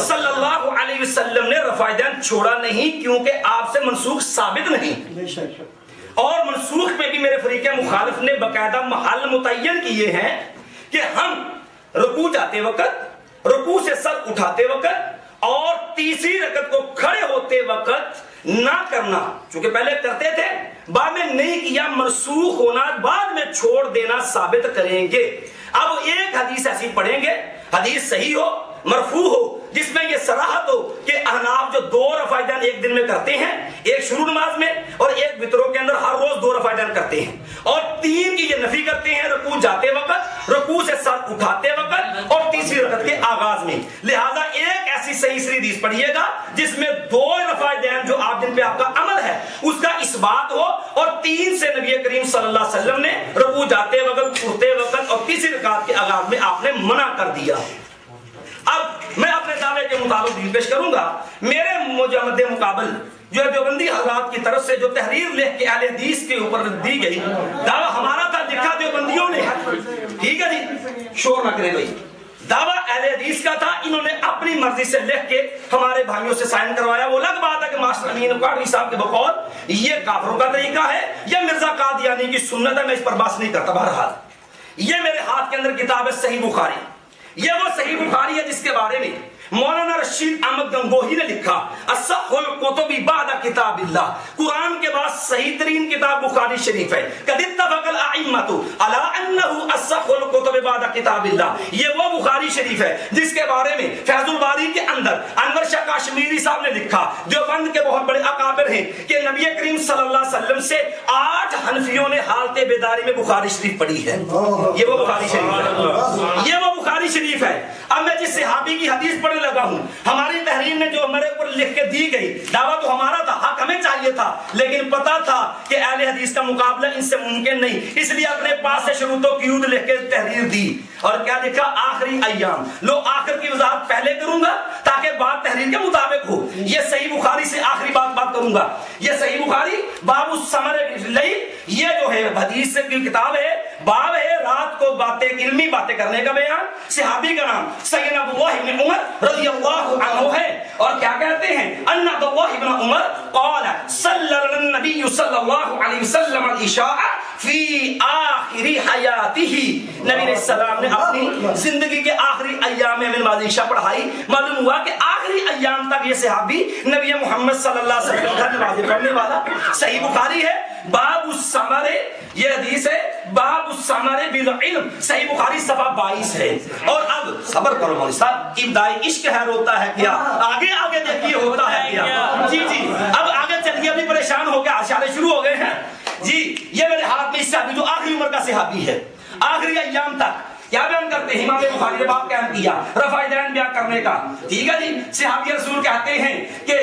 صلی اللہ علیہ وسلم نے رفع یدین چھوڑا نہیں، کیونکہ آپ سے منسوخ ثابت نہیں، اور منسوخ میں بھی میرے فریق مخالف نے باقاعدہ محل متعین کیے ہیں کہ ہم رکوع جاتے وقت، رکوع سے سر اٹھاتے وقت اور تیسری رکعت کو کھڑے ہوتے وقت نہ کرنا، چونکہ پہلے کرتے تھے بعد میں نہیں کیا، منسوخ ہونا بعد میں چھوڑ دینا ثابت کریں گے۔ اب ایک حدیث ایسی پڑھیں گے، حدیث صحیح ہو مرفوع ہو جس میں یہ صراحت ہو کہ احناف جو 2 رفع یدین ایک دن میں کرتے ہیں، ایک شروع نماز میں اور ایک وتروں کے اندر ہر روز 2 رفع یدین کرتے ہیں، اور 3 کی یہ نفی کرتے ہیں رکوع جاتے وقت، رکوع سے سر اٹھاتے وقت اور تیسری رکعت کے آغاز میں۔ لہذا ایک ایسی صحیح سی حدیث پڑھیے گا جس میں 2 رفع یدین جو آپ جن پہ آپ کا عمل ہے اس کا اثبات ہو، اور 3 سے نبی کریم صلی اللہ علیہ وسلم نے رکوع جاتے وقت، اٹھتے وقت اور تیسری رکعت کے آغاز میں آپ نے منع کر دیا۔ اب میں اپنے دعوے کے مطابق دلیل پیش کروں گا۔ میرے مجمد مقابل جو دیوبندی حضرات کی طرف سے جو تحریر لکھ کے اہل حدیث کے اوپر دی گئی، دعویٰ ہمارا تھا، لکھا دیوبندیوں نے، ٹھیک ہے جی، شور نہ کرے بھائی، دعویٰ اہل حدیث کا تھا، انہوں نے اپنی مرضی سے لکھ کے ہمارے بھائیوں سے سائن کروایا۔ وہ الگ بات ہے کہ ماسٹر امین قادری صاحب کے بقول یہ کافروں کا طریقہ ہے یا مرزا قادیانی کی سنت ہے، میں اس پر بحث نہیں کرتا۔ بہرحال یہ میرے ہاتھ کے اندر کتاب ہے صحیح بخاری، یہ وہ صحیح بخاری ہے جس کے بارے میں مولانا رشید احمد گنگوہی نے لکھا اصح الکتب بعد کتاب اللہ، قرآن کے بعد صحیح ترین کتاب بخاری شریف ہے۔ قد اتفق الائمۃ علی انہ اصح الکتب بعد کتاب اللہ، یہ وہ بخاری شریف ہے جس کے بارے میں فیض الباری کے اندر انور شاہ کاشمیری صاحب نے لکھا، دیوبند کے بہت بڑے اکابر ہیں، کہ نبی کریم صلی اللہ علیہ وسلم سے 8 حنفیوں نے حالت بیداری میں بخاری شریف پڑھی ہے۔ یہ وہ بخاری شریف ہے، یہ وہ بخاری شریف ہے۔ اب میں جس صحابی کی حدیث پڑھنے لگا ہوں، ہماری تحریر نے جو ہمارے اوپر لکھ کے دی گئی، دعویٰ تو ہمارا تھا، حق ہمیں چاہیے تھا، لیکن پتا تھا کہ اہل حدیث کا مقابلہ ان سے ممکن نہیں، اس لیے اپنے پاس سے شروط و قیود لکھ کے تحریر دی۔ اور کیا لکھا؟ آخری ایام۔ لو آخر کی وضاحت پہلے کروں گا تاکہ بات تحریر کے مطابق ہو۔ یہ صحیح بخاری سے آخری بات کروں گا۔ یہ صحیح بخاری باب الثمر باللیل، یہ جو ہے حدیث کی کتاب ہے، باب ہے رات کو باتیں، علمی باتیں کرنے کا بیان۔ صحابی کا نام سیدنا عبداللہ بن عمر رضی اللہ عنہ ہے، اور کیا کہتے ہیں؟ ان عبداللہ بن عمر قال صلی النبی صلی اللہ علیہ وسلم العشاء فی آخر حیاتہ، نبی علیہ السلام نے اپنی زندگی کے آخری ایام میں نماز عشاء پڑھائی۔ معلوم ہوا کہ آخری ایام تک یہ صحابی نبی محمد صلی اللہ علیہ وسلم کا نماز پڑھنے والا۔ صحیح بخاری ہے، باب الثمر، یہ حدیث ہے باب الثمر بالعلم، صحیح بخاری صفحہ 22 ہے۔ اور اب صبر کرو مولوی صاحب، ابتدائی عشق ہے ہوتا ہے کیا، آگے آگے دیکھیے ہوتا ہے کیا۔ جی جی اب آگے چلیے، ابھی پریشان ہو گیا، اشارے شروع ہو گئے ہیں جی۔ یہ میرے ہاتھ میں صحابی جو آخری عمر کا صحابی ہے، آخری ایام تک کیا بیان کرتے ہیں؟ امام بخاری نے باب قائم کیا رفع یدین بیان کرنے کا، ٹھیک ہے جی۔ صحابی رسول کہتے ہیں کہ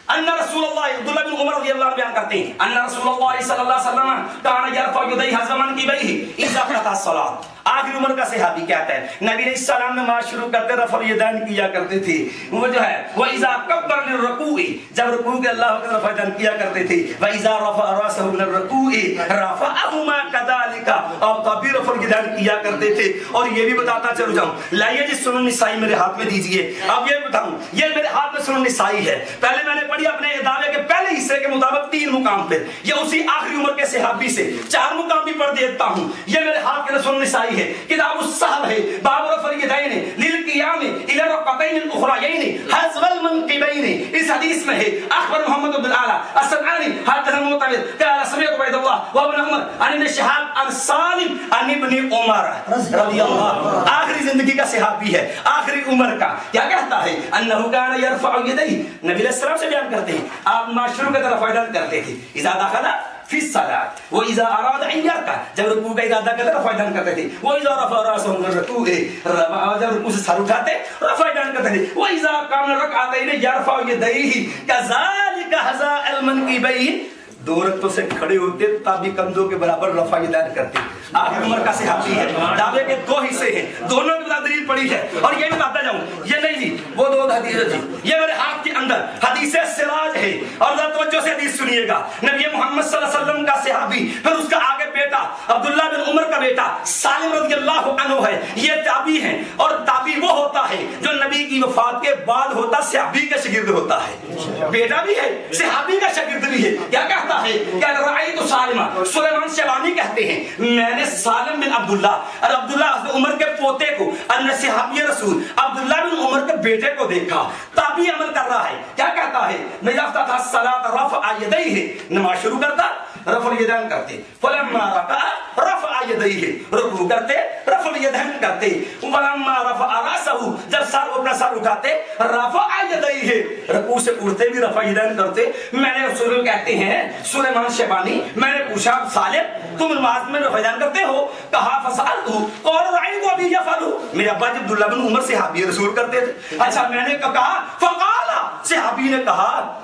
ان رسول اللہ، عبداللہ بن عمر رضی اللہ عنہ بیان کرتے ہیں، ان رسول اللہ صلی اللہ علیہ وسلم کان یرفع یدیہ حذو منکبیہ اذا قطع الصلاۃ، آخری عمر کا صحابی کہتا ہے نبی علیہ السلام نماز شروع کرتے رفع الیدین کیا کرتے تھے، وہ جو ہے وہ اذا کبر للرکوع، جب رکوع کے اللہ اکبر رفع الیدین کیا کرتے تھے، و اذا رفع راسہ من الرکوع رفعهما كذلك، اور کبھی رفع الیدین کیا کرتے تھے۔ اور یہ بھی بتاتا چلو جاؤں، لائیے جی سنن نسائی میرے ہاتھ میں دیجئے۔ اب یہ بتاؤں، یہ میرے ہاتھ میں سنن نسائی ہے، پہلے میں نے پڑھی اپنے دعوے کے پہلے حصے کے مطابق 3 مقام پہ، یہ اسی آخری عمر کے صحابی سے 4 مقام بھی پڑھ دیتا ہوں۔ یہ میرے ہاتھ کے سنن نسائی ہے، کتاب الصحب ہے، باب رفع الیدین للقیام الی الرکعتین الاخرین حذو المنکبین، اس حدیث میں ہے اخبر محمد بن الاعلی السمعانی حدثنا معتمر قال سمعت عبید اللہ وابن عمر عن ابن شہاب عن سالم عن ابن عمر رضی اللہ، آخری زندگی کا صحابی ہے، آخری عمر کا۔ کیا کہتا ہے؟ انہ کان یرفع یدیہ، نبی علیہ السلام سے بیان کرتے ہیں آپ معاشروں کی طرف فائدہ کرتے تھے، اذا دخل فی الصلاۃ و اذا اراد ان یرکع، جب رکوع کا ارادہ کرتے رفع یدین کرتے تھے، و اذا رفع راسہ من الرکوع، جب رکوع سے سر اٹھاتے رفع یدین کرتے تھے، و اذا قام رکعتین یرفع یدیہ کذلک حذاء المنکبین، 2 رکعتوں سے کھڑے ہوتے تابی کندھوں کے برابر رفع یدین کرتے۔ آخری عمر کا صحابی ہے، دعوے کے 2 حصے ہیں، دونوں کی دلیل پڑی ہے۔ اور یہ بھی بتاتا جاؤں، یہ نہیں جی وہ 2 حدیث جی، یہ میرے ہاتھ کے اندر حدیث سراج ہے، اور توجہ سے حدیث سنیے گا۔ نبی محمد صلی اللہ علیہ وسلم کا صحابی، پھر اس کا آگے بیٹا عبداللہ بن عمر کا بیٹا سالم رضی اللہ عنہ ہے، یہ تابعی ہیں، اور تابعی وہ ہوتا ہے جو نبی کی وفات کے بعد ہوتا صحابی کا شاگرد ہوتا ہے، بیٹا بھی ہے صحابی کا شاگرد بھی ہے۔ کیا کہتا ہے کہ رأیت سالمہ، سلیمان شیبانی کہتے ہیں میں نے سالم بن عبداللہ اور عبداللہ بن عمر کے پوتے کو اور صحابی رسول عبداللہ بن عمر کے بیٹے کو دیکھا۔ تابعی عمل کر رہا ہے، کیا کہتا ہے میں یافتہ تھا الصلاۃ رفع یدیہ، نماز شروع کرتا رفع الیدین کرتے، فلما رکع رفع یدیہ، رکوع کرتے رفع الیدین کرتے، فلما رفع راسہ، جب سر اپنا سر اٹھاتے رفع یدیہ، رکوع سے اٹھتے بھی رفع الیدین کرتے۔ میں نے رسول کہتے ہیں سلیمان شیبانی، میں نے پوچھا سالم تم نماز میں رفع الیدین کرتے ہو؟ کہا فسألتہ قال رأیت ابی یفعل، میرے ابا عبداللہ بن عمر صحابی رسول کرتے تھے۔ اچھا میں نے کہا فقال، صحابی نے کہا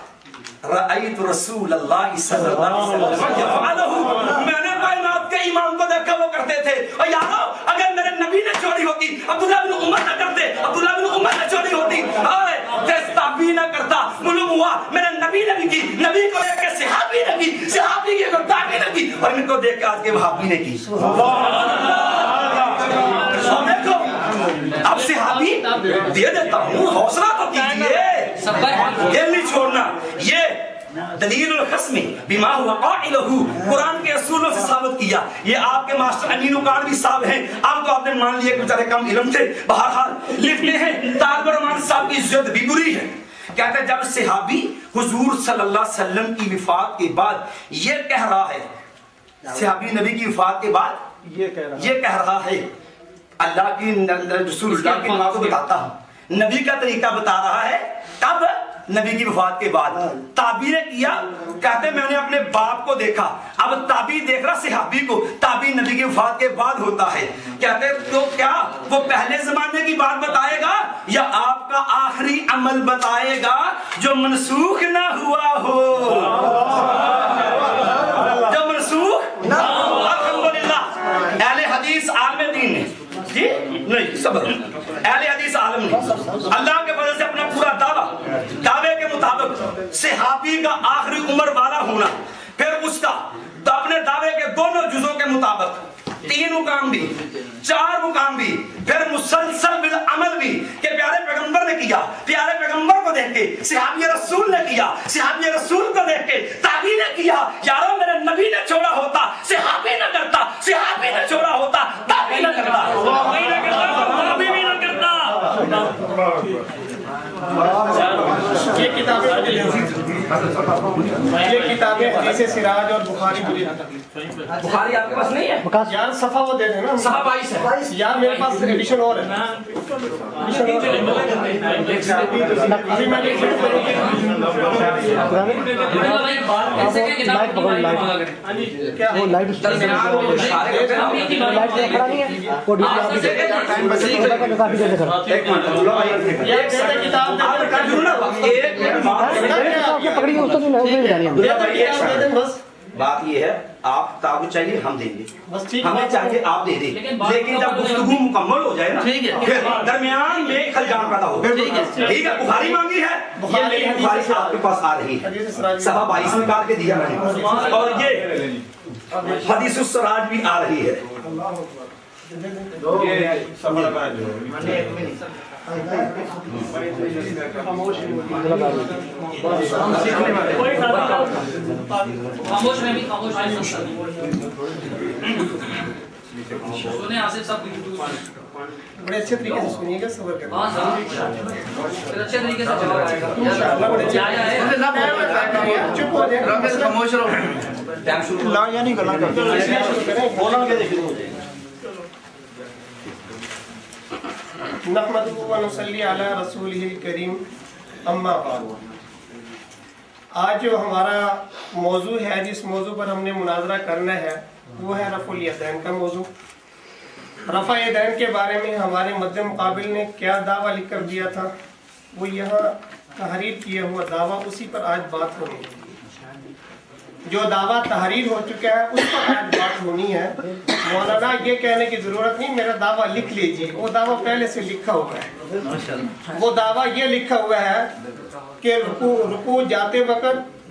رأیت رسول اللہ صلی اللہ علیہ وسلم یفعلہ، میں نے کائنات کے امام کو دیکھا وہ کرتے تھے۔ اور یارو اگر میرے نبی نے چوری ہوتی عبداللہ بن عمر نہ کرتے، عبداللہ بن عمر نے چوری ہوتی، تابعی نہ کرتا، معلوم ہوا میرے نبی نے بھی کی، نبی کو دیکھ کے صحابی نے کی، صحابی کی کو تابعی نے کی، اور ان کو دیکھ کے آج کے وہابی نے کی۔ دیکھو اب صحابی دے دیتا ہوں، حوصلہ تو کیجیے، یہ نہیں چھوڑنا۔ یہ دلیل القسم بما هو قائلہ، قرآن کے اصولوں سے ثابت کیا۔ یہ آپ کے ماسٹر امین اقاڑوی صاحب ہیں، اب تو آپ نے مان لیا کہ بیچارے کم علم تھے، بہرحال لکھتے ہیں طالب الرحمان صاحب کی عزت بھی بری ہے۔ کہتے ہیں جب صحابی حضور صلی اللہ علیہ وسلم کی وفات کے بعد یہ کہہ رہا ہے، صحابی نبی کی وفات کے بعد یہ کہہ رہا ہے، اللہ کی رسول اللہ کی بات کو بتاتا ہوں، نبی کا طریقہ بتا رہا ہے، کب؟ نبی کی وفات کے بعد۔ تابعی نے کیا، کہتے میں نے اپنے باپ کو دیکھا، اب تابعی دیکھ رہا صحابی کو، تابعی نبی کی وفات کے بعد ہوتا ہے۔ کہتے تو کیا وہ پہلے زمانے کی بات بتائے گا یا آپ کا آخری عمل بتائے گا جو منسوخ نہ ہوا ہو؟ جو منسوخ نہ ہو۔ الحمدللہ اہل حدیث عالم دین نے جی نہیں صبر، اہل حدیث عالم نے اللہ کے فضل سے اپنا پورا دعوے کے مطابق صحابی کا آخری عمر والا ہونا، پھر اس کا اپنے دعوے کے دونوں جزوں کے مطابق 3 مقام بھی 4 مقام بھی، پھر مسلسل بالعمل بھی کہ پیارے پیغمبر نے کیا، پیارے پیغمبر کو دیکھ کے صحابی رسول نے کیا، صحابی رسول کو دیکھ کے تابعی نے کیا۔ یارو میرے نبی نے چھوڑا ہوتا صحابی نہ کرتا، صحابی نے چھوڑا ہوتا تابعی نہ کرتا، نبی بھی نہ کرتا۔ یہ کتابیں حدیث سراج اور بخاری بخاری آپ کے پاس نہیں ہے یار، صفحہ وہ دے دیں نا، صفحہ 22 ہے یار میرے پاس ایڈیشن اور ہے، ابھی میں بات یہ ہے آپ تعاون چاہیے ہم دیں گے، ہمیں چاہیے آپ دے دیں، لیکن جب گفتگو مکمل ہو جائے نا پھر درمیان میں خلجان پیدا ہو۔ ٹھیک ہے، بخاری مانگی ہے، یہ بخاری سے آپ کے پاس آ رہی ہے، صفحہ 22 میں کاٹ کے دیا میں نے، اور یہ حدیث السراج بھی آ رہی ہے۔ بڑے اچھے طریقے سے سنیے گا، صبر کریں، اچھے طریقے سے جواب آئے گا۔ چپ ہو جائیں، خاموش رہو، نحمدہ و نصلی علی رسولہ الکریم، اما بعد۔ آج جو ہمارا موضوع ہے، جس موضوع پر ہم نے مناظرہ کرنا ہے، وہ ہے رفع الیدین کا موضوع۔ رفع الیدین کے بارے میں ہمارے مد مقابل نے کیا دعویٰ لکھ کر دیا تھا، وہ یہاں تحریر کیا ہوا دعویٰ، اسی پر آج بات ہونی ہے۔ جو دعویٰ تحریر ہو چکا ہے اس پر آج بات ہونی ہے۔ مولانا یہ کہنے کی ضرورت نہیں میرا دعویٰ لکھ لیجیے، وہ دعویٰ پہلے سے لکھا ہوا ہے۔ وہ دعویٰ یہ لکھا ہوا ہے کہ رکوع جاتے وقت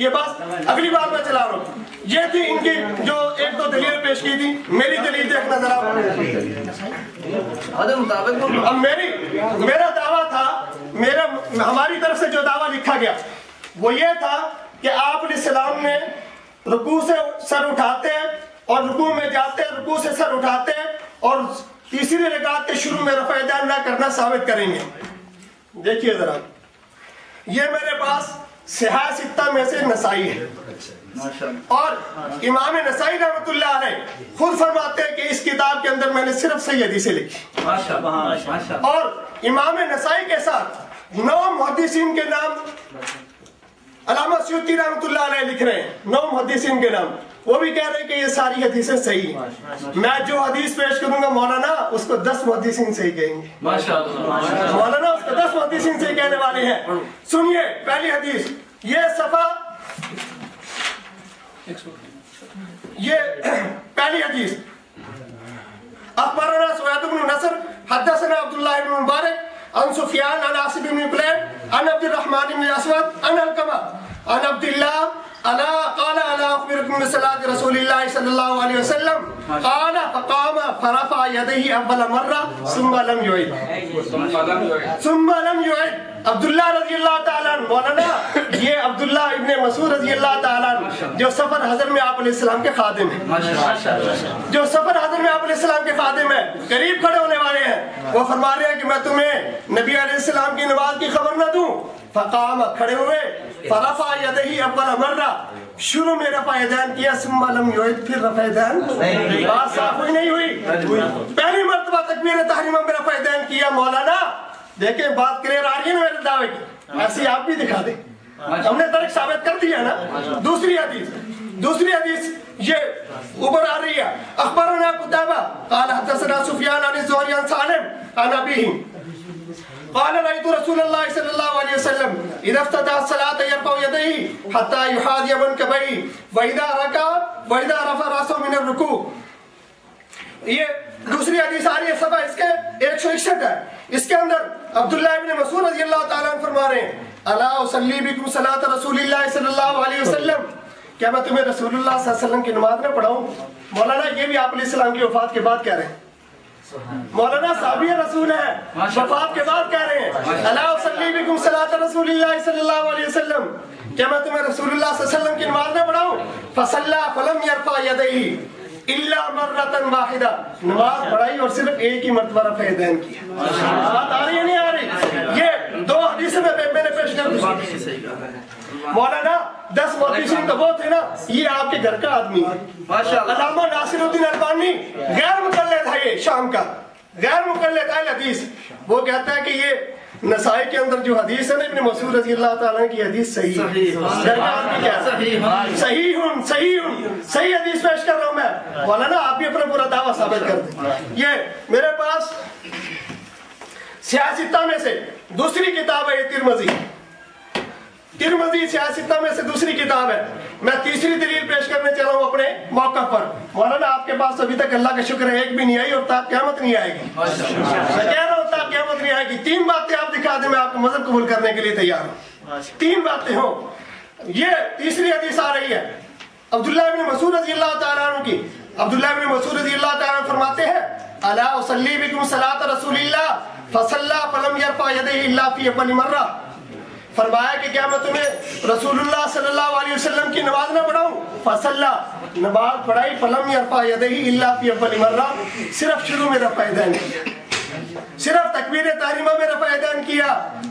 یہ بات اگلی بار میں چلا رہا ہوں. یہ تھی ان کی جو ایک دو دلیل پیش کی تھی. میری دلیل دیکھنا ذرا. اب میرا دعویٰ تھا, ہماری طرف سے جو دعویٰ لکھا گیا وہ یہ تھا کہ آپ علیہ السلام نے رکوع سے سر اٹھاتے اور رکوع میں جاتے, رکوع سے سر اٹھاتے اور تیسری رکعت کے شروع میں رفع یدین نہ کرنا ثابت کریں گے. دیکھیے ذرا, یہ میرے پاس صحاح ستہ میں سے نسائی ہے, اور امام نسائی رحمۃ اللہ علیہ خود فرماتے ہیں کہ اس کتاب کے اندر میں نے صرف صحیح حدیثیں لکھی, اور امام نسائی کے ساتھ 9 محدثین کے نام علامہ سیوطی رحمۃ اللہ علیہ لکھ رہے ہیں. 9 محدثین کے نام, وہ بھی کہہ رہے ہیں کہ یہ ساری حدیثیں صحیح ہیں. میں جو حدیث پیش کروں گا مولانا اس کو 10 محدثین صحیح کہیں گے. مولانا اس کو 10 محدثین صحیح کہنے والے ہیں. سنیے پہلی حدیث, یہ صفحہ, یہ پہلی حدیث. اخبرنا سوید بن نصر حدثنا عبداللہ بن مبارک عن سفیان عن عاصم بن قلیب عن عبد الرحمن بن اسود عن القمہ عن عبد اللہ قال الا اخبركم بصلاة رسول الله صلى الله عليه وسلم قال فقام فرفع يديه اول مرة ثم لم يعد. عبداللہ رضی اللہ تعالیٰ عنہ, مولانا یہ عبداللہ ابن مسعود رضی اللہ تعالیٰ عنہ جو سفر حضر میں آپ علیہ السلام کے خادم ہیں, جو سفر حضر میں آپ علیہ السلام کے خادم ہیں, قریب کھڑے ہونے والے ہیں, وہ فرما رہے ہیں کہ میں تمہیں نبی علیہ السلام کی نماز کی خبر نہ دوں. فقام, کھڑے ہوئے, فرفع یدہ اول مرہ, شروع میں رفع یدین کیا, ثم لم یعد, پھر رفع یدین, بات صاف ہوئی نہیں ہوئی, پہلی مرتبہ تکبیر تحریمہ میں رفع یدین کیا. مولانا دیکھیں بات کلیئر آ رہی ہے نا میرے دعوے کی, ایسی آپ بھی دکھا دیں, ہم نے ترک ثابت کر دیا نا. دوسری حدیث یہ اوپر آ رہی ہے. اخبرنا قتیبہ قال حدثنا سفیان عن الزہری عن سالم عن ابیہ قال رأيت رسول الله صلى الله عليه وسلم إذا افتتح الصلاة يرفع يديه حتى يحاذي منكبيه وإذا ركع وإذا رفع رأسه من الركوع. یہ دوسری حدیث آ رہی ہے, صفحہ اس کے 161 ہے. اس کے اندر عبداللہ ابن مسعود رضی اللہ تعالیٰ عنہ فرما رہے ہیں الا اصلی بکم صلاة رسول اللہ صلی اللہ علیہ وسلم, کیا میں تمہیں رسول اللہ صلی اللہ علیہ وسلم کی نماز نہ پڑھاؤں. مولانا یہ بھی آپ علیہ السلام کی وفات کے بعد کہہ رہے ہیں. مولانا صحابی رسول ہے, وفات کے بعد کہہ رہے ہیں الا اصلی بکم صلاة رسول اللہ صلی اللہ علیہ وسلم, کیا میں تمہیں رسول اللہ صلی اللہ علیہ وسلم کی نماز نہ پڑھاؤں. فصلی فلم یرفع یدیہ الا مرۃ واحدہ, نماز پڑھائی اور صرف ایک ہی مرتبہ رفع یدین کی. بات آ رہی ہے نہیں آ رہی؟ یہ 2 حدیثیں میں نے پیش کر دی. مولانا 10 محدثین تو وہ تھے نا, یہ آپ کے گھر کا آدمی ہے. علامہ ناصر الدین البانی غیر مقلد ہے, یہ شام کا غیر مقلد ہے حدیث. وہ کہتا ہے کہ یہ نسائی کے اندر جو حدیث ہے نا ابن مسعود رضی اللہ تعالیٰ کی حدیث صحیح ہے. صحیح حدیث پیش کر رہا ہوں میں. مولانا آپ بھی اپنا پورا دعویٰ ثابت کر دیں. یہ میرے پاس سیاستہ میں سے دوسری کتاب ہے, یہ ترمذی سیاستہ میں سے دوسری کتاب ہے. میں تیسری دلیل پیش کرنے چلا ہوں اپنے موقع پر. مولانا آپ کے پاس ابھی تک اللہ کا شکر ہے ایک بھی نہیں آئی, اور تا قیامت نہیں آئے گی. میں کہہ رہا ہوں تا قیامت نہیں آئے گی. 3 باتیں آپ دکھا دیں, میں آپ کو مذہب قبول کرنے کے لیے تیار ہوں. 3 باتیں ہوں. یہ تیسری حدیث آ رہی ہے عبداللہ ابن مسعود رضی اللہ تعالیٰ عنہ کی. عبداللہ ابن مسعود رضی اللہ تعالیٰ عنہ فرماتے ہیں الا اصلی بکم صلاة رسول اللہ فصلی فلم یرفع یدیہ الا فی اول مرہ. فرمایا کہ کیا میں تمہیں رسول اللہ صلی اللہ علیہ وسلم کی نماز نہ پڑھاؤں. فصلی, نماز پڑھائی, فلم یرفع یدیہ الا فی اول مرہ, صرف شروع میں رفع یدین کیا, صرف تکبیر تحریمہ میں رفع یدین کیا,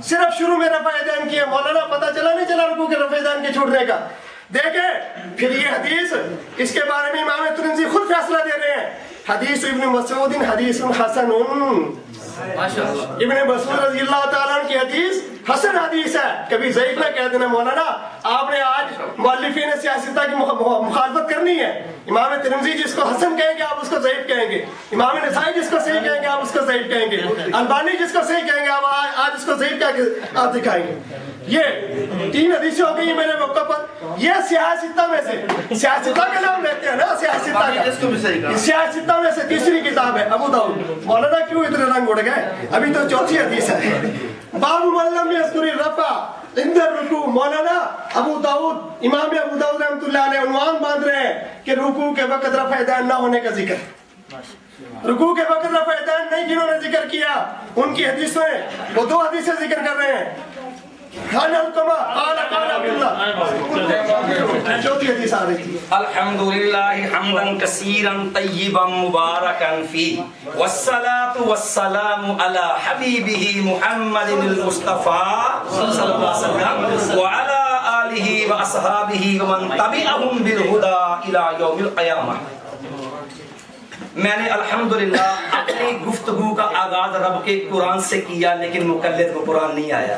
صرف شروع میں رفع یدین کیا. مولانا پتہ چلا نہیں چلا رکوع کے رفع یدین کے چھوڑنے کا. دیکھیں پھر یہ حدیث, اس کے بارے میں امام ترمذی خود فیصلہ دے رہے ہیں. حدیث ابن مسعود حدیث حسن. ابن مسعود رضی اللہ تعالیٰ عنہ کی حدیث حسن حدیث ہے, کبھی ضعیف نہ کہہ دینا. مولانا آپ نے آج مؤلفین سیاستہ کی مخالفت کرنی ہے. امام ترمذی جس کو حسن کہیں گے آپ اس کو ضعیف کہیں گے, امام نسائی جس کو صحیح کہیں گے آپ اس کو ضعیف کہیں گے, البانی جس کو صحیح کہیں گے آپ آج اس کو ضعیف کہہ کے آپ دکھائیں گے. یہ 3 حدیثیں ہو گئی میرے موقع پر. یہ سیاستہ میں سے, سیاستہ کا نام لیتے ہیں نا, سیاستہ میں سے تیسری کتاب ہے ابو داؤد. مولانا کیوں اتنے رنگ اڑ گئے, ابھی تو 4تھی حدیث ہے. باب من لم یذکر الرفع اندر رکوع مولانا ابو داؤد امام ابو داؤد رحمۃ اللہ علیہ عنوان باندھ رہے ہیں کہ رکوع کے وقت رفع یدین نہ ہونے کا ذکر. رکوع کے وقت رفع یدین نہیں جنہوں نے ذکر کیا ان کی حدیثیں وہ 2 حدیثیں ذکر کر رہے ہیں. قال عبداللہ چوتھی حدیث آ رہی تھی. الحمدللہ حمدا کثیرا طیبا مبارکا فیہ والصلاة والسلام علی حبیبہ محمد المصطفیٰ صلی اللہ علیہ وسلم وعلی آلہ واصحابہ ومن تبعہم بالہدی الی یوم القیامہ. میں نے الحمدللہ اپنی گفتگو کا آغاز رب کے قرآن سے کیا لیکن مقلد کو قرآن نہیں آیا.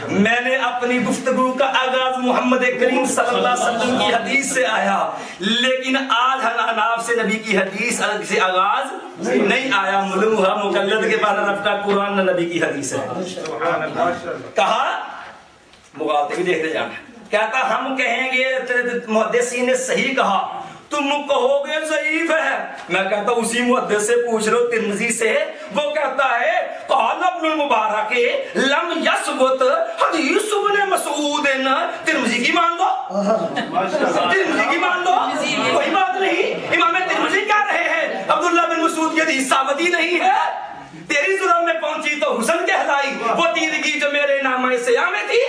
میں نے اپنی گفتگو کا آغاز محمد کریم صلی اللہ علیہ وسلم کی حدیث سے آیا لیکن آج حناب سے نبی کی حدیث سے آغاز نہیں آیا. معلوم ہوا مقلد کے بعد رب کا قرآن نہ نبی کی حدیث ہے. کہا مغالطے بھی دیکھتے جانا. کہتا ہم کہیں گے محدثین نے صحیح کہا تم کہو گے ضعیف ہے. میں کہتا ہوں اسی محدث سے پوچھ لو ترمذی سے. وہ کہتا ہے قال ابن المبارک لم یثبت حدیث ابن مسعود. ترمذی کی مان دو, ترمذی کی مان دو, کوئی بات نہیں. امام ترمذی کہہ رہے ہیں عبداللہ بن مسعود کی حدیث ثابت ہی نہیں ہے. تیری زبان میں پہنچی تو حسن کہلائی, وہ تیرگی جو میرے نامہ سیاہ میں تھی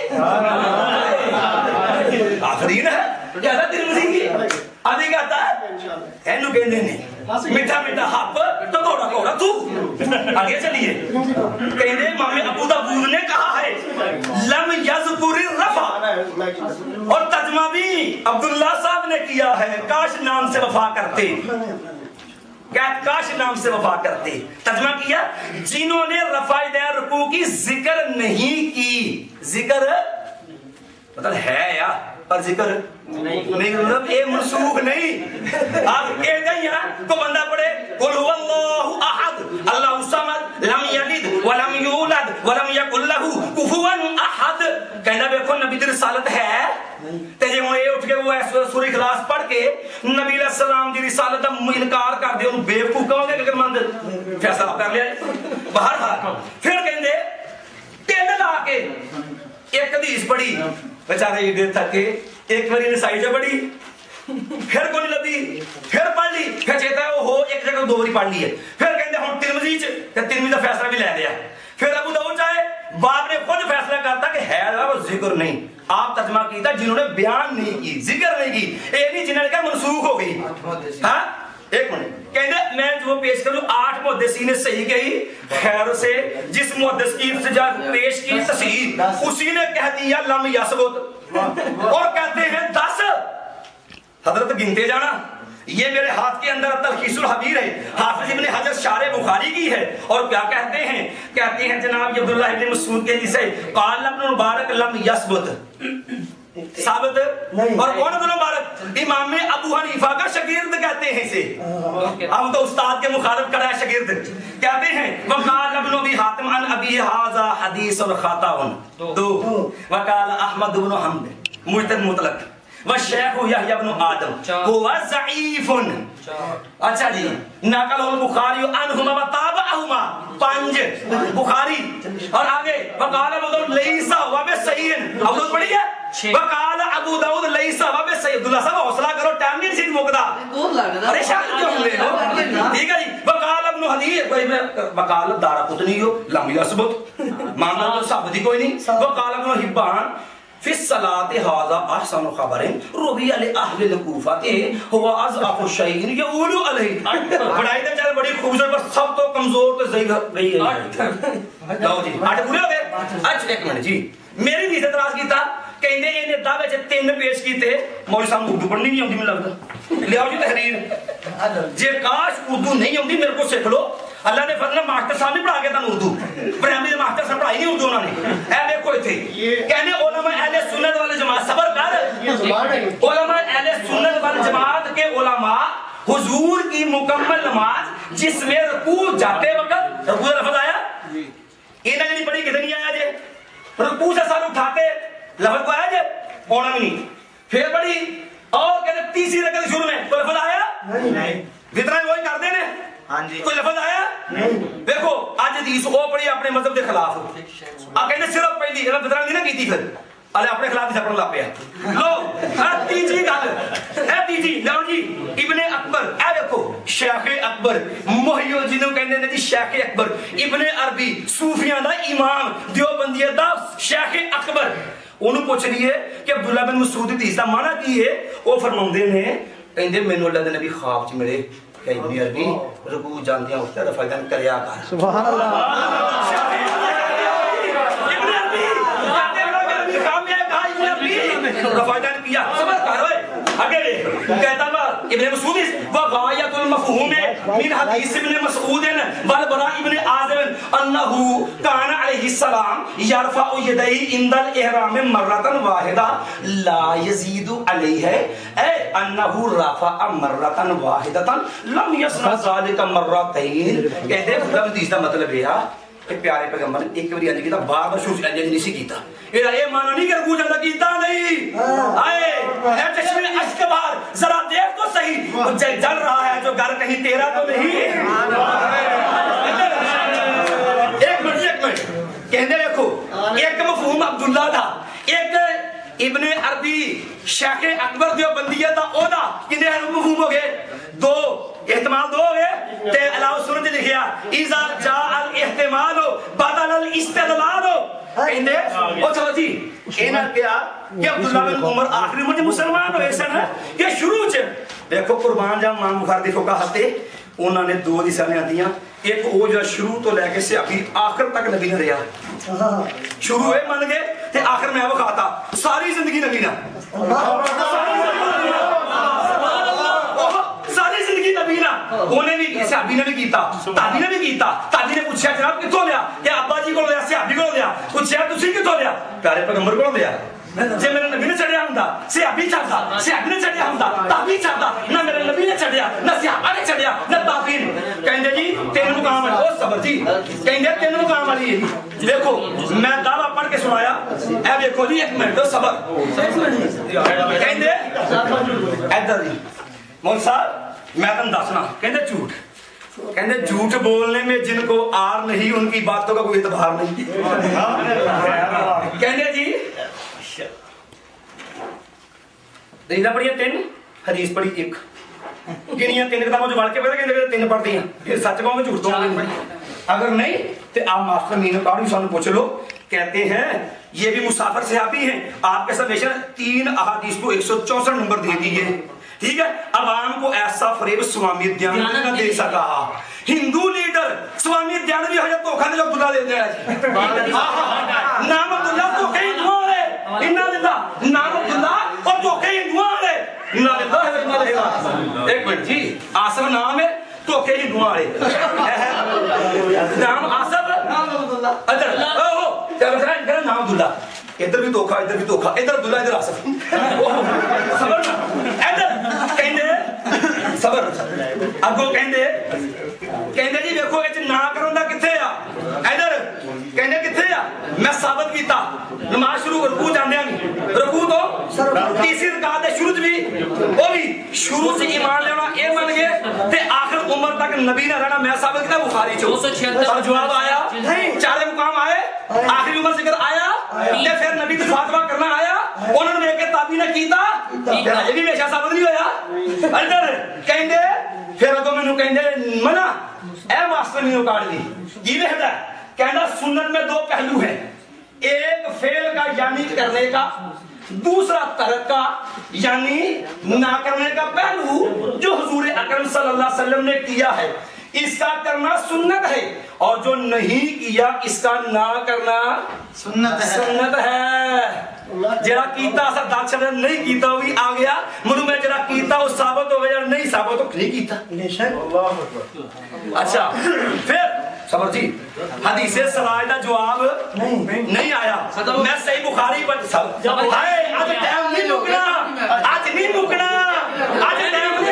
آخرین ہے. کہتا ترمذی کی آدھی کہتا ہے اینو کہنے نہیں میٹھا میٹھا ہپ تو کوڑا کوڑا تو. آگے چلیے. کہنے امام ابو داؤد نے کہا ہے لم یذکر الرفع اور ترجمہ بھی عبداللہ صاحب نے کیا ہے کاش نام سے وفا کرتے, کاش نام سے وفا کرتے. ترجمہ کیا جنہوں نے رفع یدین رکوع کی ذکر نہیں کی. ذکر مطلب ہے یا پر ذکر نہیں مطلب اے منسوخ نہیں. آپ کہہ گئی ہیں تو بندہ پڑھے قل هو اللہ احد اللہ الصمد لم یلد ولم یولد ولم یکن لہ کفوا احد. کہنا دیکھو نبی کی رسالت ہے تے جے وہ اٹھ کے وہ سورہ اخلاص پڑھ کے نبی علیہ السلام دی رسالت کا انکار کر دے, انہوں بیوقوف کہو گے کہ مند فیصلہ کر لیا. باہر تھا پھر کہندے تین لا کے ایک حدیث پڑھی بیچارے یہ دیر تھا کہ ایک باری نسائی جو پڑھی پھر کوئی لبی پھر پڑھ لی پھر چیتا ہے وہ ہو ایک جگہ 2 باری پڑھ لی ہے. پھر کہتے ہیں ترمذی ترمذی کا فیصلہ بھی لے لیا. پھر ابو داؤد چاہے باپ نے خود فیصلہ کرتا کہ ہے وہ ذکر نہیں. آپ ترجمہ کیتا جنہوں نے بیان نہیں کی ذکر نہیں کی اے نہیں جنہوں نے کہا منسوخ ہو گئی. ہاں ایک منٹ کہتے میں جو پیش کروں 8 محدثین نے صحیح کہی خیر سے جس محدث کی ابتجا پیش کی تصحیح اسی نے کہہ دیا لم یثبت اور کہتے ہیں 10. حضرت گنتے جانا یہ میرے ہاتھ کے اندر تلخیص الحبیر ہے حافظ ابن حجر شارح بخاری کی ہے اور کیا کہتے ہیں جناب عبداللہ ابن مسعود کے جسے قال ابن مبارک لم یثبت ثابت. اور کون ابن مبارک امام ابو حنیفہ کا شاگرد کہتے ہیں اسے. اب تو استاد کے مخالف کرا ہے شاگرد. کہتے ہیں وقال ابن ابی حاتم عن ابی ھذا حدیث خطا 2 وقال احمد بن حنبل مجتہد مطلق والشیخ یحیی بن آدم هو ضعیف. اچھا جی نقل البخاری عنہما وتابعہما 5 بخاری. اور آگے وقال ابو داؤد لیس هو بصحیح. ابو داؤد پڑھی ہے وقال ابو داؤد لیس هو بصحیح. عبداللہ صاحب حوصلہ کرو ٹائم نہیں سید مقدا پریشان کیوں ہو رہے ہو. ٹھیک ہے جی وقال ابن حدیث وقال دارقطنی لم یثبت ماننا تو ثابت ہی کوئی نہیں. وقال ابن حبان فی الصلاۃ ھذا احسن خبر روی علی اہل الکوفہ هو اضعف الشیء یقول علیہ. بڑائی تے چل بڑی خوبصورت پر سب تو کمزور تو ضعیف رہی ہے. لو جی 8 پورے ہو گئے. اچھا ایک منٹ جی میری بھی اعتراض کیتا کہندے انہیں دعوے چ 3 پیش کیتے مولوی صاحب اردو پڑھنی نہیں آندی مجھے لگتا لیاؤ جی تحریر جے کاش اردو نہیں آندی میرے کو سکھ لو. اللہ نے فضل ماسٹر صاحب نے پڑھا کے تھا اردو پرائمری ماسٹر صاحب پڑھائی نہیں اردو انہوں نے. اے دیکھو تھے کہنے علماء اہل سنت وال جماعت صبر کر علماء اہل سنت وال جماعت کے علماء حضور کی مکمل نماز جس میں رکوع جاتے وقت رکوع کا لفظ آیا انہیں نہیں پڑھی کتنی آیا جے رکوع سے سر اٹھاتے لفظ کو آیا جے پونا بھی نہیں پھر پڑھی اور کہتے تیسری رکعت شروع میں کوئی لفظ آیا نہیں وطرہ وہی کر دینے کوئی لفظ آیا دیکھو اج حدیث وہ پڑھی اپنے مذہب کے خلاف آ کہندے صرف پہلی یہ بدرا نہیں نہ کیتی پھر الے اپنے خلاف ہی پڑھن لگ پیا لو تیجی گل اے تیجی لو جی ابن اکبر اے دیکھو شیخ اکبر محی الدین کہندے نے جی شیخ اکبر ابن عربی صوفیاں دا امام دیوبندیہ دا شیخ اکبر انہوں پوچھ لیے کہ عبداللہ بن مسعود حدیث دا معنی کی ہے وہ فرماندے نے کہندے مینوں اللہ دے نبی خواب چ ملے کہ ابن عربی رکوع جاندیاں اٹھدا رفع دین کریا کر سبحان اللہ رفائدان کیا صبر کر ہوئے آگے کہتا ہے ابن مسعود وغایت المفہوم من حدیث ابن مسعود والبراء ابن عازب انہو کان علیہ السلام یرفع یدیہ عند الاحرام مرۃ واحدہ لا یزید علیہ اے انہو رفع مرۃ واحدۃ لم یصنع ذلک مرتین کہتے ہیں حدیث کا مطلب یہ کہ پیارے پیغمبر نے ایک باری انج کیتا بار بار شروع انج نہیں سی کیتا یہ معنی نہیں کہ رکوع جاندہ کیتا نہیں آئے اے چشم اشک بار ذرا دیکھ تو صحیح جل رہا ہے جو گھر کہیں تیرا تو نہیں ایک منٹ کہنے دیکھو ایک مفہوم عبداللہ تھا ایک ابن عربی شیخ اکبر دیوبندیہ دا اودا کنے مفہوم ہو گئے دو احتمال دو گئے تے علاوہ سورج لکھیا اذا جاء الاحتمال بدل الاستدلال کہندے او چلو جی اینا کیا کہ عبداللہ بن عمر آخری عمر مسلمان ہوئے سن کہ شروع چ دیکھو قربان جاؤں امام بخاری کو کہا تے انہوں نے دو نشانیاں دیاں ایک وہ جو شروع تو لے کے سے ابھی آخر تک نبی نے رہا شروع ہے مان گئے تے آخر میں وہ کھاتا ساری زندگی نبی نے ساری زندگی نبی نے انہیں بھی صحابی نے بھی کیتا تابعی نے بھی کیتا تابعی نے پوچھا جناب کتوں لیا کہ ابا جی کو لیا صحابی کو لیا پوچھا تسی کتوں لیا پیارے پیغمبر کو لیا جے میرے نبی نے چڑھیا ہوندا صحابی چڑھدا صحابی نے چڑھیا ہوندا تابعی چڑھدا نہ میرے نبی نے چڑھیا نہ صحابہ نے چڑھیا نہ تابعی کہندے جی تین مقام ہے او صبر جی کہندے تین مقام والی ہے دیکھو میں دعویٰ پڑھ کے سنایا اے دیکھو جی ایک منٹ صبر کہندے ادھر جی مول صاحب میں تم دسنا کہندے جھوٹ کہندے جھوٹ بولنے میں جن کو آر نہیں ان کی باتوں کا کوئی اعتبار نہیں کہندے جی دینا پڑھی تین حدیث پڑھی ایک گنیاں تین کتابوں جو بڑھ کے پڑھتے ہیں تین پڑھتی ہیں پھر سچ کہوں میں جھوٹ دوں اگر نہیں تو آپ ماسٹر مین کارڈ سانو پوچھ لو کہتے ہیں یہ بھی مسافر صحابی ہیں آپ کے ساتھ بیشتر 3 احادیث کو 164 نمبر دے دیے ٹھیک ہے عوام کو ایسا فریب سوامی دیانت نہ دے سکا ہندو لیڈر سوامی دیانت بھی حضرت دھوکہ نے جو عبداللہ دے دیا نام عبداللہ دھوکہ ہی دعا ہے انہا للہ نام عبداللہ اور دھوکہ ہی دعا ہے انہا للہ ایک منٹ جی آصف نام ہے دھوکہ ہی دعا ہے نام آصف ادھر نام عبداللہ ادھر بھی دھوکہ ادھر بھی دھوکہ ادھر عبداللہ ادھر آصف صبر ادھر کہندے صبر اگو کہندے جی دیکھو اچ نہ کرن دا کتھے آ ادھر کہندے کتھے آ میں ثابت کیتا نماز شروع رکوع جاندیاں رکوع تو تیسری رکعت دے شروع بھی او بھی شروع سے ایمان لینا اے من گئے تے آخر عمر تک نبی نے رہنا میں ثابت کیتا بخاری چ اور جواب آیا چارے مقام آئے آخری عمر ذکر آیا تے پھر نبی دی فاطمہ کرنا آیا انہوں نے کہ تابعی نے کیتا یہ بھی ہمیشہ ثابت نہیں ہویا ادھر کہندے پھر اگوں مینوں کہندے منع اے ماسٹر مینوں کاٹ دی کی وحدہ کہنا سنت میں 2 پہلو ہیں ایک فعل کا یعنی کرنے کا دوسرا ترک کا یعنی نہ کرنے کا پہلو جو حضور اکرم صلی اللہ علیہ وسلم نے کیا ہے اس کا کرنا سنت ہے اور جو نہیں کیا اس کا نہ کرنا سنت ہے جڑا کیتا اثر دال چڑھ نہیں کیتا ہوئی آ گیا منو میں جڑا کیتا وہ ثابت ہو گیا نہیں ثابت ہو نہیں کیتا اچھا پھر صبر جی حدیث سراج دا جواب نہیں آیا میں صحیح بخاری پر ہائے آج ٹائم نہیں مکنا آج نہیں مکنا آج ٹائم نہیں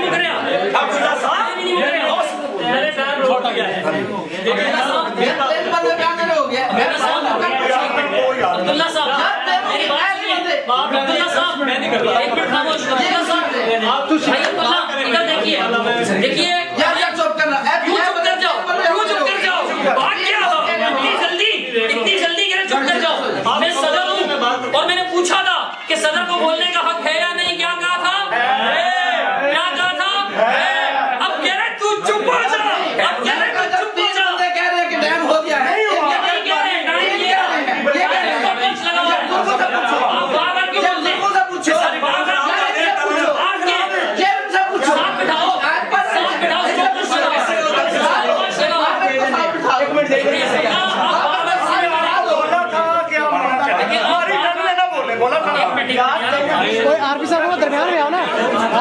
مکنا عبداللہ صاحب میرے پیر چھوٹ گیا ہے عبداللہ صاحب میری بات سنیے عبداللہ صاحب میں نہیں کر رہا ایک منٹ خاموش عبداللہ صاحب آپ تو ادھر دیکھیے یار چپ کرنا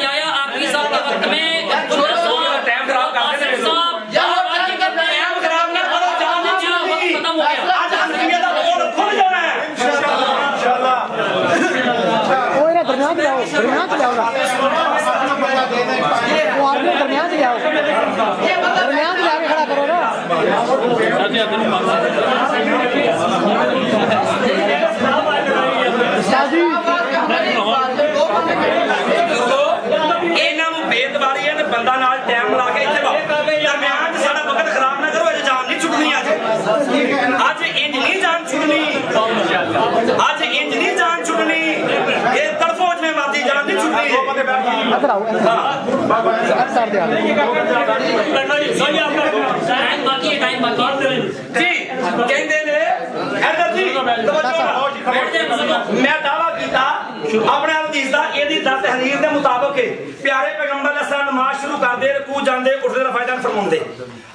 یحییٰ آقی صاحب کے وقت میں ٹائم خراب کرتے ہیں لوگ۔ ٹائم خراب نہ کرو، جان نہیں چھوڑنی۔ ختم ہو گیا آج حنفیہ کا بول کھل جانا ہے۔ ਇਹਨਾਂ ਨੂੰ ਬੇਦਬਾਰੀ ਹੈ ਤੇ ਬੰਦਾ ਨਾਲ ਟਾਈਮ ਲਾ ਕੇ ਇੱਥੇ ਲਾਓ। ਦਰਮਿਆਨ 'ਚ ਸਾਡਾ ਵਕਤ ਖਰਾਬ ਨਾ ਕਰੋ, ਅਜੇ ਜਾਨ ਨਹੀਂ ਛੁੱਟਣੀ ਅੱਜ ਇੰਜ ਨਹੀਂ ਜਾਨ ਛੁੱਟਣੀ, ਅੱਜ ਇੰਜ ਨਹੀਂ ਜਾਨ ਛੁੱਟਣੀ, ਇਹ ਤੜਫੋ ਜਿਵੇਂ ਮਰਦੀ ਜਾਨ ਨਹੀਂ ਛੁੱਟਣੀ ٹائم باقی ہے ٹائم باقی ہے ਜੀ ਕਹਿੰਦੇ ਨੇ ਇੱਧਰ ਜੀ ਮੈਂ ਦਾਵਾ ਕੀਤਾ ਆਪਣੇ ਹਦੀਸ ਦਾ ਇਹਦੀ ਦਸ ਹਰੀਰ ਦੇ ਮੁਤਾਬਕ ਪਿਆਰੇ ਪੈਗੰਬਰ ਨੇ ਸਲਾਮ ਨਮਾਜ਼ ਸ਼ੁਰੂ ਕਰਦੇ ਰਕੂ ਜਾਂਦੇ ਉੱਠਦੇ ਰਫਾਇਦਾਨ ਫਰਮਾਉਂਦੇ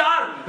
4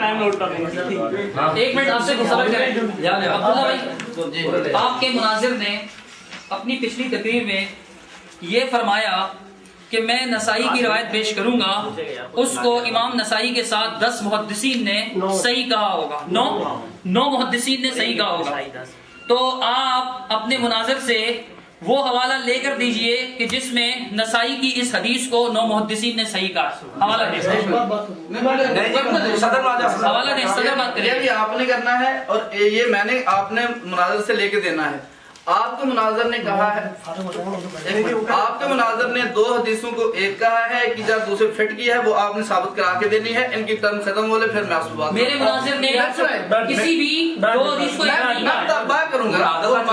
ٹائم نوٹ کر لیں ایک منٹ آپ سے سبق کریں عبداللہ بھائی آپ کے مناظر نے اپنی پچھلی تقریر میں یہ فرمایا کہ میں نسائی کی روایت پیش کروں گا اس کو امام نسائی کے ساتھ 10 محدثین نے صحیح کہا ہوگا 9 محدثین نے صحیح کہا ہوگا تو آپ اپنے مناظر سے وہ حوالہ لے کر دیجئے کہ جس میں نسائی کی اس حدیث کو 9 محدثین نے صحیح کہا حوالہ دیں حوالہ دیں صدر بات کریں یہ بھی آپ نے کرنا ہے اور یہ میں نے آپ نے مناظر سے لے کے دینا ہے آپ کے مناظر نے کہا ہے آپ کے مناظر نے 2 حدیثوں کو ایک کہا ہے کہ جب دوسرے فٹ کی ہے وہ آپ نے ثابت کرا کے دینی ہے ان کی ٹرم ختم ہو لے پھر میں آپ سے بات میرے مناظر نے کسی بھی 2 حدیث کو میں بات کروں گا واپس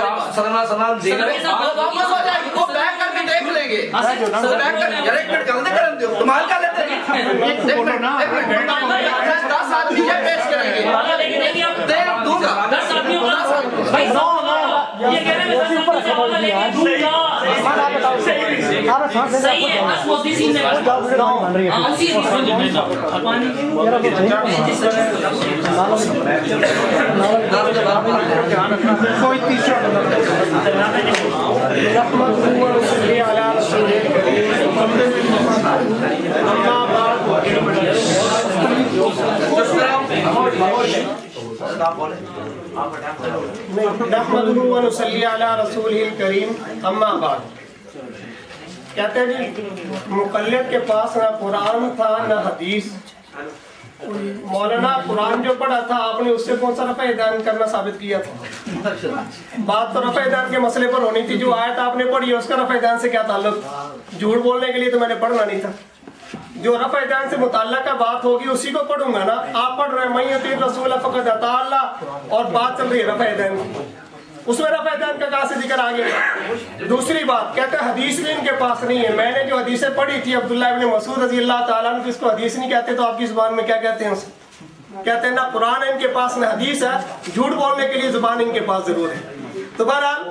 ہو جائے گی وہ بیک کر کے دیکھ لیں گے ایک منٹ کرنے دو تمہارے کیا لیتے ہیں 10 آدمی یہ پیش کریں گے دے دوں گا 10 آدمیوں کا یہ کہہ رہے ہیں 10 آدمیوں سے حوالہ لے کے دوں گا صحیح ہے 10 محدثین نے اسی کوئی تیسرا نحمدہ و نصلی علی رسولہ الکریم اما بعد کہتے ہیں جی مقلد کے پاس نہ قرآن تھا نہ حدیث مولانا قرآن جو پڑھا تھا آپ نے اس سے کون سا رفع دین کرنا ثابت کیا تھا بات تو رفع دین کے مسئلے پر ہونی تھی جو آیت آپ نے پڑھی ہے اس کا رفع دین سے کیا تعلق جھوٹ بولنے کے لیے تو میں نے پڑھنا نہیں تھا جو رفع دین سے متعلقہ بات ہوگی اسی کو پڑھوں گا نا آپ پڑھ رہے ہیں من یطیع الرسول فقد اطاع اللہ اور بات چل رہی ہے رفع دین اس میں رفع دین کا کہاں سے ذکر آ گیا دوسری بات کہتے ہیں حدیث بھی ان کے پاس نہیں ہے میں نے جو حدیثیں پڑھی تھی عبداللہ ابن مسعود رضی اللہ تعالیٰ عنہ جس کو حدیث نہیں کہتے تو آپ کی زبان میں کیا کہتے ہیں اسے کہتے ہیں نہ قرآن ان کے پاس نہ حدیث ہے جھوٹ بولنے کے لیے زبان ان کے پاس ضرور ہے تو بہرحال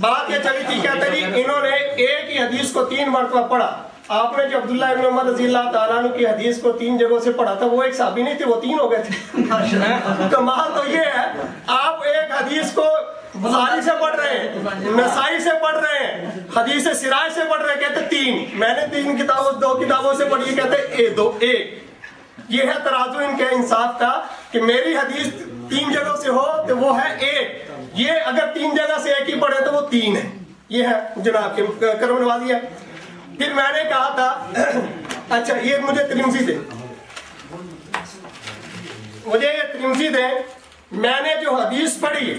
بات یہ چلی تھی کہتے ہیں انہوں نے ایک ہی حدیث کو 3 مرتبہ پڑھا آپ نے جو عبداللہ ابن عمر رضی اللہ تعالیٰ عنہ کی حدیث کو 3 جگہوں سے پڑھا تھا وہ ایک صحابی نہیں تھے وہ 3 ہو گئے تھے کمال تو یہ ہے آپ ایک حدیث کو بخاری سے پڑھ رہے ہیں نسائی سے پڑھ رہے ہیں حدیث سراج سے پڑھ رہے ہیں کہتے 3 میں نے 3 کتابوں 2 کتابوں سے پڑھی کہتے 2 1 یہ ہے ترازو ان کے انصاف کا کہ میری حدیث 3 جگہوں سے ہو تو وہ ہے 1 یہ اگر 3 جگہ سے ایک ہی پڑھے تو وہ 3 ہے یہ ہے جناب کے کرم نوازی ہے پھر میں نے کہا تھا اچھا یہ مجھے ترمذی دیں مجھے یہ ترمذی دیں میں نے جو حدیث پڑھی ہے